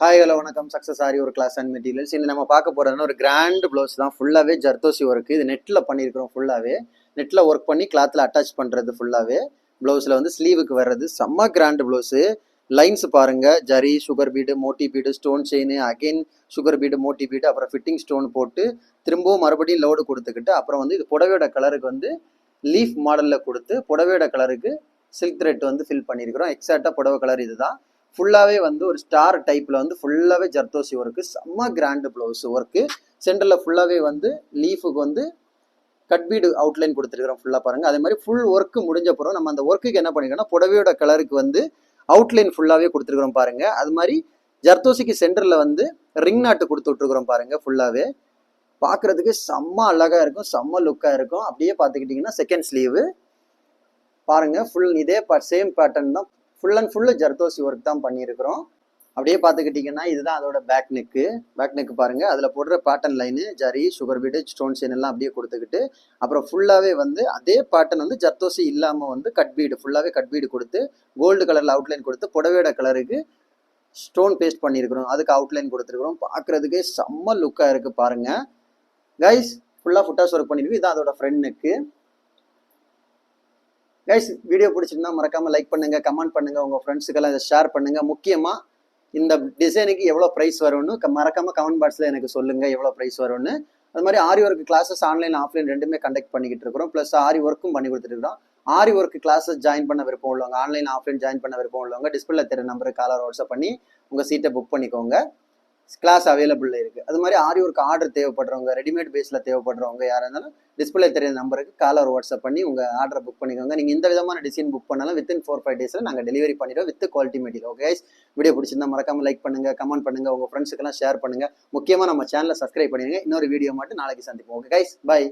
Hi hello வணக்கம் success ஆரி ஒரு class and materials. இந்த நம்ம பார்க்க போகிறதுனா ஒரு கிராண்ட் ப்ளவுஸ் தான். ஃபுல்லாகவே ஜர்தோசி ஒர்க்கு. இது நெட்டில் பண்ணியிருக்கிறோம். ஃபுல்லாகவே நெட்டில் ஒர்க் பண்ணி கிளாத்தில் அட்டாச் பண்ணுறது. ஃபுல்லாகவே ப்ளவுஸில் வந்து ஸ்லீவுக்கு வர்றது. செம்ம கிராண்ட் ப்ளவுஸு. லைன்ஸ் பாருங்கள், zari, sugar bead, moti bead, stone chain, again sugar bead, moti bead, அப்புறம் ஃபிட்டிங் ஸ்டோன் போட்டு திரும்பவும் மறுபடியும் லோடு கொடுத்துக்கிட்டு அப்புறம் வந்து இது புடவையோட கலருக்கு வந்து லீஃப் மாடலில் கொடுத்து புடவையோட கலருக்கு சில்க் த்ரெட் வந்து ஃபில் பண்ணியிருக்கிறோம். எக்ஸாக்டாக புடவை கலர் இதுதான். ஃபுல்லாகவே வந்து ஒரு ஸ்டார் டைப்பில் வந்து ஃபுல்லாகவே ஜர்தோசி ஒர்க்கு. செம்ம கிராண்டு ப்ளவுஸ் ஒர்க்கு. சென்டரில் ஃபுல்லாகவே வந்து லீஃபுக்கு வந்து கட் பீடு அவுட்லைன் கொடுத்துருக்குறோம். ஃபுல்லாக பாருங்கள். அதே மாதிரி ஃபுல் ஒர்க்கு முடிஞ்ச பிறகு நம்ம அந்த ஒர்க்குக்கு என்ன பண்ணிக்கிறோம்னா புடவையோட கலருக்கு வந்து அவுட்லைன் ஃபுல்லாகவே கொடுத்துருக்குறோம் பாருங்கள். அது மாதிரி ஜர்தோசிக்கு சென்டரில் வந்து ரிங் நாட்டு கொடுத்து விட்ருக்குறோம் பாருங்கள். ஃபுல்லாகவே பார்க்குறதுக்கு செம்ம அழகாக இருக்கும், செம்ம லுக்காக இருக்கும். அப்படியே பார்த்துக்கிட்டிங்கன்னா செகண்ட் ஸ்லீவு பாருங்கள். ஃபுல் இதே சேம் பேட்டர்ன் தான். Full and full zardozi work தான் பண்ணியிருக்கிறோம். அப்படியே பார்த்துக்கிட்டிங்கன்னா இதுதான் அதோட பேக் நெக்கு பாருங்கள். அதில் போடுற pattern line zari, sugar bead, stone chain எல்லாம் அப்படியே கொடுத்துக்கிட்டு அப்புறம் ஃபுல்லாகவே வந்து அதே பேட்டர்ன் வந்து ஜர்தோசி இல்லாமல் வந்து கட் பீடு ஃபுல்லாகவே கட் பீடு கொடுத்து கோல்டு கலரில் அவுட்லைன் கொடுத்து புடவையோட கலருக்கு ஸ்டோன் பேஸ்ட் பண்ணியிருக்கிறோம். அதுக்கு அவுட்லைன் கொடுத்துருக்குறோம். பார்க்குறதுக்கே செம்ம லுக்காக இருக்குது பாருங்கள் கைஸ். ஃபுல்லாக ஃபுட்டாஸ் ஒர்க் பண்ணியிருக்கு. இதுதான் அதோட ஃப்ரண்ட் நெக்கு கைஸ். வீடியோ பிடிச்சிருந்தா மறக்காமல் லைக் பண்ணுங்கள், கமெண்ட் பண்ணுங்கள், உங்கள் ஃப்ரெண்ட்ஸுக்கெல்லாம் இதை ஷேர் பண்ணுங்கள். முக்கியமாக இந்த டிசைனுக்கு எவ்வளோ ப்ரைஸ் வரும்னு மறக்காமல் கமெண்ட் பாக்ஸில் எனக்கு சொல்லுங்கள் எவ்வளோ ப்ரைஸ் வரும்னு. அது மாதிரி ஆரி ஒர்க் கிளாஸஸ் ஆன்லைன் ஆஃப்லைன் ரெண்டுமே கண்டக்ட் பண்ணிக்கிட்டு இருக்கிறோம். ப்ளஸ் ஆரி ஒர்க்கும் பண்ணி கொடுத்துருக்கோம். ஆரி ஒர்க் கிளாஸஸ் ஜாயின் பண்ண விருப்பம் உள்ளவங்க, ஆன்லைன் ஆஃப்லைன் ஜாயின் பண்ண விருப்பம் உள்ளவங்க டிஸ்பிளே தெரிய நம்பருக்கு காலர் வாட்ஸ்அப் பண்ணி உங்கள் சீட்டை புக் பண்ணிக்கோங்க. கிளாஸ் அவைலபிள் இருக்குது. அது மாதிரி ஆரி ஒர்க் ஆர்டர் தேவைப்படுறவங்க, ரெடிமேட் பேஸில் தேவைப்படுறவங்க யாராக இருந்தாலும் டிஸ்பிளே தெரிய நம்பருக்கு காலர் வாட்ஸ்அப் பண்ணி உங்கள் ஆர்டரை புக் பண்ணிக்கோங்க. நீங்கள் இந்த விதமான டிசைன் புக் பண்ணாலும் வித்தின் 4-5 டேஸில் நாங்கள் டெலிவரி பண்ணிடுவோம் with quality material. Okay guys, video பிடிச்சிருந்தா மறக்காமல் லைக் பண்ணுங்கள், கமெண்ட் பண்ணுங்கள், உங்கள் ஃப்ரெண்ட்ஸுக்கெல்லாம் ஷேர் பண்ணுங்கள். முக்கியமாக நம்ம சேனலை சப்ஸ்கிரைப் பண்ணிடுங்க. இன்னொரு வீடியோ மட்டும் நாளைக்கு சந்திப்போம். Okay guys, by.